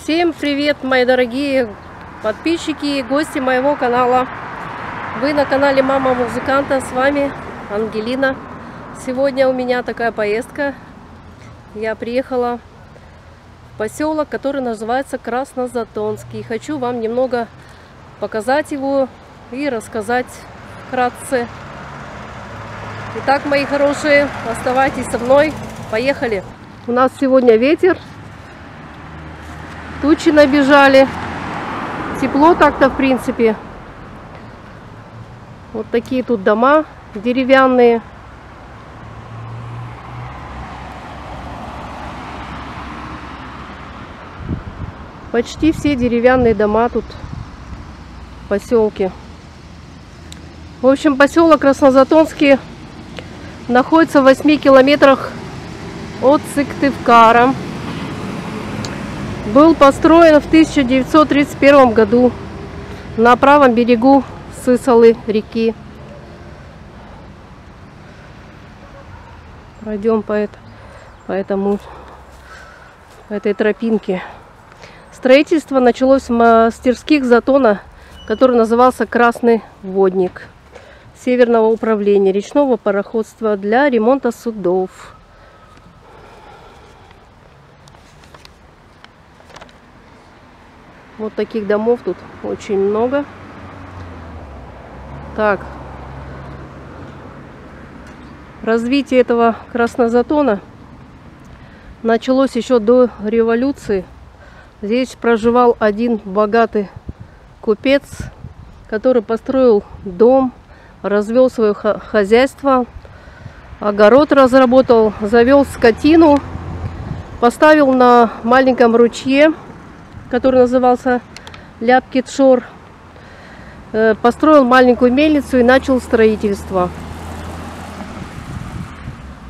Всем привет, мои дорогие подписчики и гости моего канала. Вы на канале Мама Музыканта, с вами Ангелина. Сегодня у меня такая поездка. Я приехала в поселок, который называется Краснозатонский. Хочу вам немного показать его и рассказать вкратце. Итак, мои хорошие, оставайтесь со мной. Поехали! У нас сегодня ветер. Тучи набежали. Тепло так-то, в принципе. Вот такие тут дома деревянные. Почти все деревянные дома тут в поселке. В общем, поселок Краснозатонский находится в 8 километрах от Сыктывкара. Был построен в 1931 году на правом берегу Сысолы реки. Пройдем по этой тропинке. Строительство началось в мастерских Затона, который назывался Красный Водник, Северного управления речного пароходства для ремонта судов. Вот таких домов тут очень много. Так, развитие этого Краснозатона началось еще до революции. Здесь проживал один богатый купец, который построил дом, развел свое хозяйство, огород разработал, завел скотину, поставил на маленьком ручье, который назывался Ляпкит-Шор, построил маленькую мельницу и начал строительство.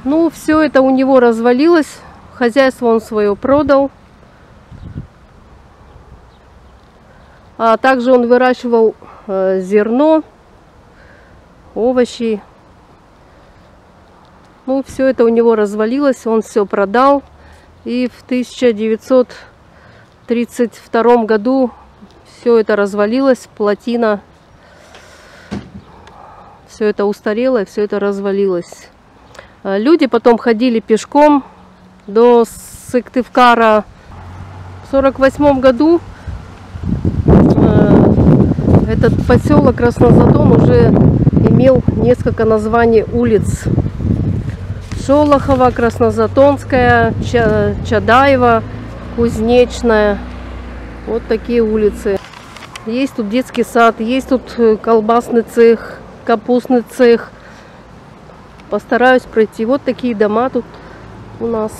Ну, все это у него развалилось, хозяйство он свое продал, а также он выращивал зерно, овощи. Ну, все это у него развалилось, он все продал, и в 1932 году все это развалилось, плотина, все это устарело, и все это развалилось. Люди потом ходили пешком до Сыктывкара. В 1948 году этот поселок Краснозатон уже имел несколько названий улиц: Шолохова, Краснозатонская, Чадаева, Кузнечная. Вот такие улицы. Есть тут детский сад, есть тут колбасный цех, капустный цех. Постараюсь пройти. Вот такие дома тут у нас.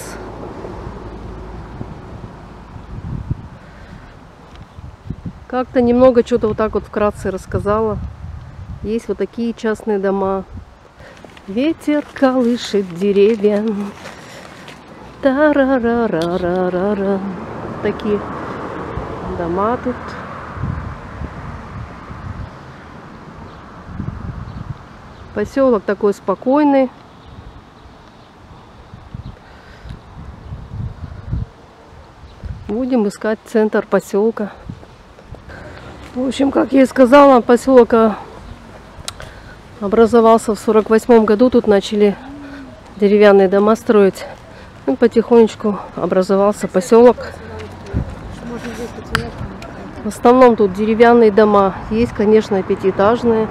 Как-то немного что-то вот так вот вкратце рассказала. Есть вот такие частные дома. Ветер колышет деревья. Та-ра-ра-ра-ра-ра-ра. Такие дома тут. Поселок такой спокойный. Будем искать центр поселка. В общем, как я и сказала, поселок образовался в 1948 году. Тут начали деревянные дома строить. И потихонечку образовался поселок. В основном тут деревянные дома. Есть, конечно, пятиэтажные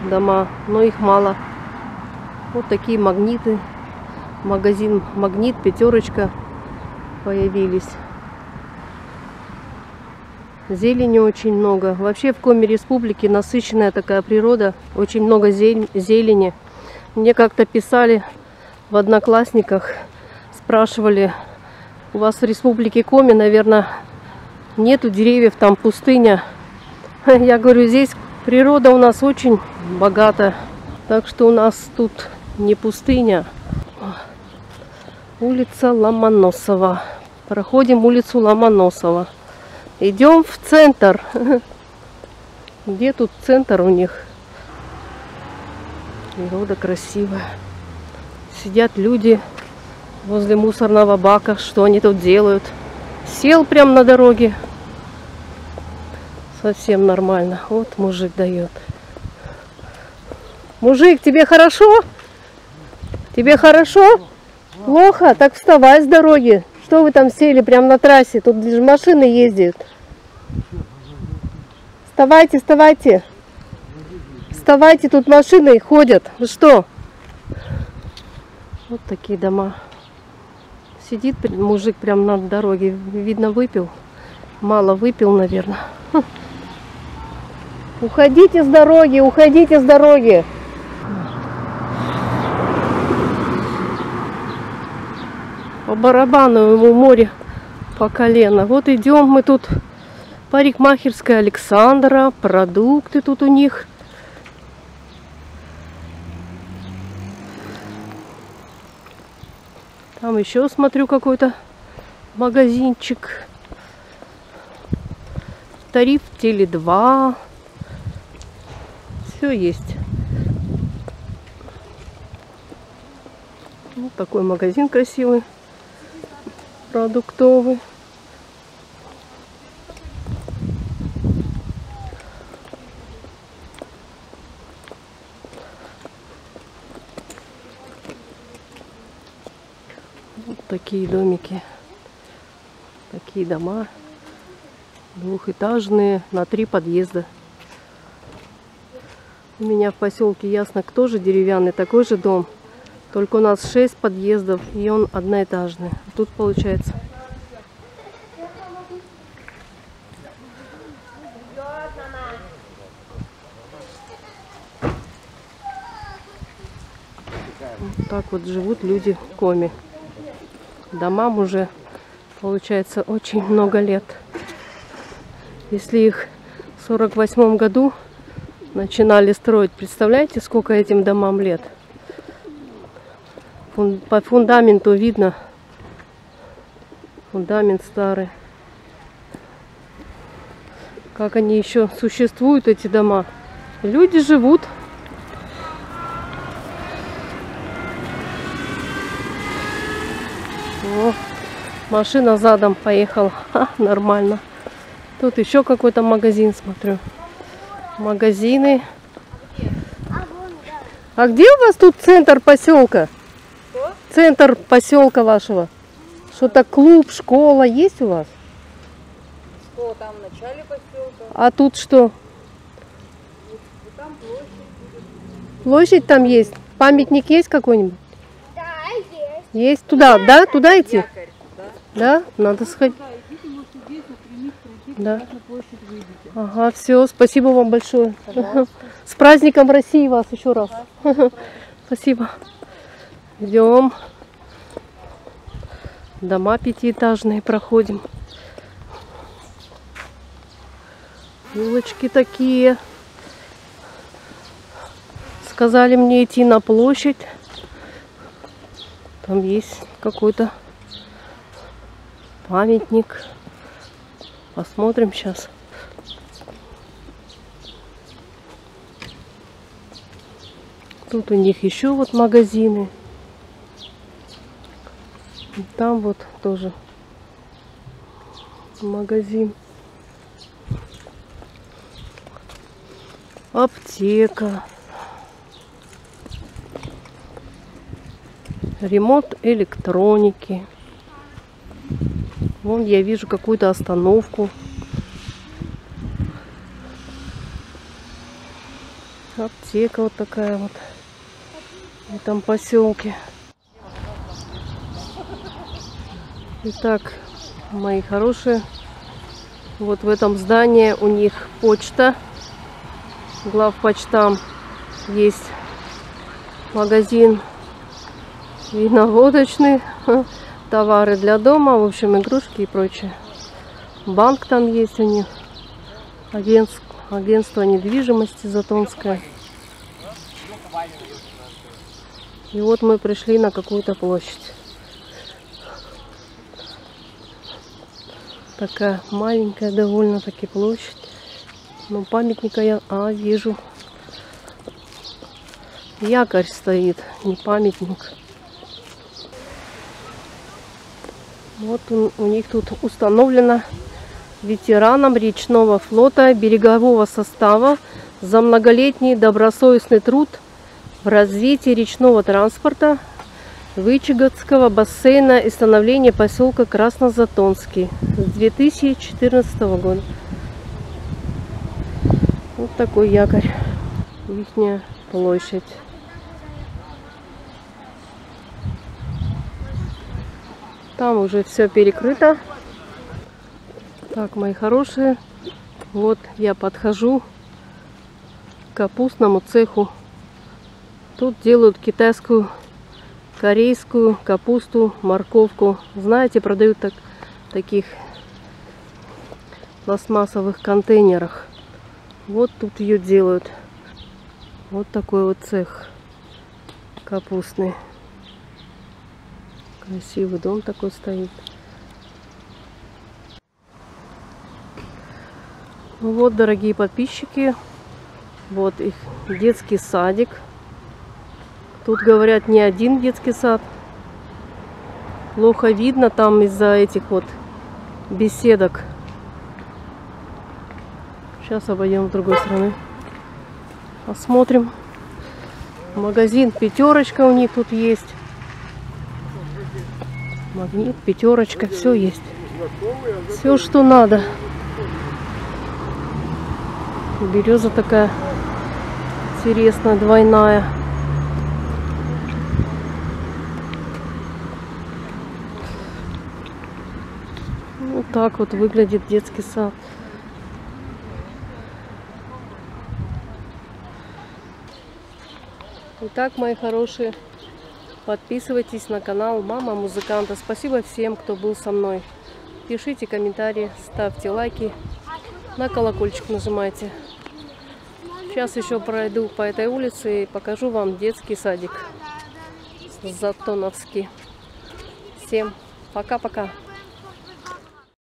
дома, но их мало. Вот такие магниты. Магазин Магнит, Пятерочка появились. Зелени очень много. Вообще в Коми Республике насыщенная такая природа. Очень много зелени. Мне как-то писали в Одноклассниках, спрашивали: у вас в Республике Коми, наверное, нету деревьев, там пустыня. Я говорю, здесь природа у нас очень богата. Так что у нас тут не пустыня. Улица Ломоносова. Проходим улицу Ломоносова. Идем в центр. Где тут центр у них? Природа красивая. Сидят люди возле мусорного бака. Что они тут делают? Сел прям на дороге. Совсем нормально. Вот мужик дает. Мужик, тебе хорошо? Тебе хорошо? Плохо? Так вставай с дороги. Что вы там сели прям на трассе? Тут же машины ездят. Вставайте, вставайте. Вставайте, тут машины ходят. Вы что? Вот такие дома. Сидит мужик прям на дороге. Видно, выпил. Мало выпил, наверное. Уходите с дороги, уходите с дороги. По барабану ему море по колено. Вот идем мы тут. Парикмахерская Александра. Продукты тут у них. Там еще смотрю какой-то магазинчик. Тариф Теле2. Все есть. Вот такой магазин красивый. Продуктовый. Вот такие домики. Такие дома. Двухэтажные, на 3 подъезда. У меня в поселке Яснок тоже деревянный, такой же дом. Только у нас 6 подъездов, и он одноэтажный. Тут получается. Вот так вот живут люди в Коми. Домам уже, получается, очень много лет. Если их в 48 году начинали строить, представляете, сколько этим домам лет? По фундаменту видно. Фундамент старый. Как они еще существуют, эти дома. Люди живут. О, машина задом поехала. Ха, нормально. Тут еще какой-то магазин, смотрю. Магазины. А где у вас тут центр поселка? Что? Центр поселка вашего. Что-то клуб, школа есть у вас? Что там в начале поселка? А тут что? Там площадь. Площадь там есть? Памятник есть какой-нибудь? Да, есть. Есть? Туда, да? Туда идти? Якорь, Да? да? Надо сходить. Да, идите, вот здесь напрямик пройти, Да. на площадь выйдете. Ага, все, спасибо вам большое. Пожалуйста. С праздником России вас еще раз. Спасибо. Идем. Дома пятиэтажные проходим. Улочки такие. Сказали мне идти на площадь. Там есть какой-то памятник. Посмотрим сейчас. Тут у них еще вот магазины. И там вот тоже магазин. Аптека. Ремонт электроники. Вон я вижу какую-то остановку. Аптека вот такая вот в этом поселке. Итак, мои хорошие, вот в этом здании у них почта. Главпочтам есть магазин виноводочный, товары для дома, в общем, игрушки и прочее. Банк там есть у них, агентство недвижимости Затонское. И вот мы пришли на какую-то площадь. Такая маленькая довольно-таки площадь. Но памятника я вижу. Якорь стоит, не памятник. Вот у них тут установлено ветеранам речного флота берегового состава за многолетний добросовестный труд в развитии речного транспорта Вычегодского бассейна и становления поселка Краснозатонский с 2014 года. Вот такой якорь. Ихняя площадь. Там уже все перекрыто. Так, мои хорошие, вот я подхожу к капустному цеху. Тут делают китайскую, корейскую капусту, морковку. Знаете, продают таких пластмассовых контейнерах. Вот тут ее делают. Вот такой вот цех капустный. Красивый дом такой стоит. Ну вот, дорогие подписчики, вот их детский садик. Тут, говорят, не один детский сад. Плохо видно там из-за этих вот беседок. Сейчас обойдем с другой стороны. Посмотрим. Магазин «Пятерочка» у них тут есть. Магнит, «Пятерочка», все есть. Все, что надо. Береза такая интересная, двойная. Вот так вот выглядит детский сад. Итак, мои хорошие, подписывайтесь на канал Мама Музыканта. Спасибо всем, кто был со мной. Пишите комментарии, ставьте лайки, на колокольчик нажимайте. Сейчас еще пройду по этой улице и покажу вам детский садик Затоновский. Всем пока-пока.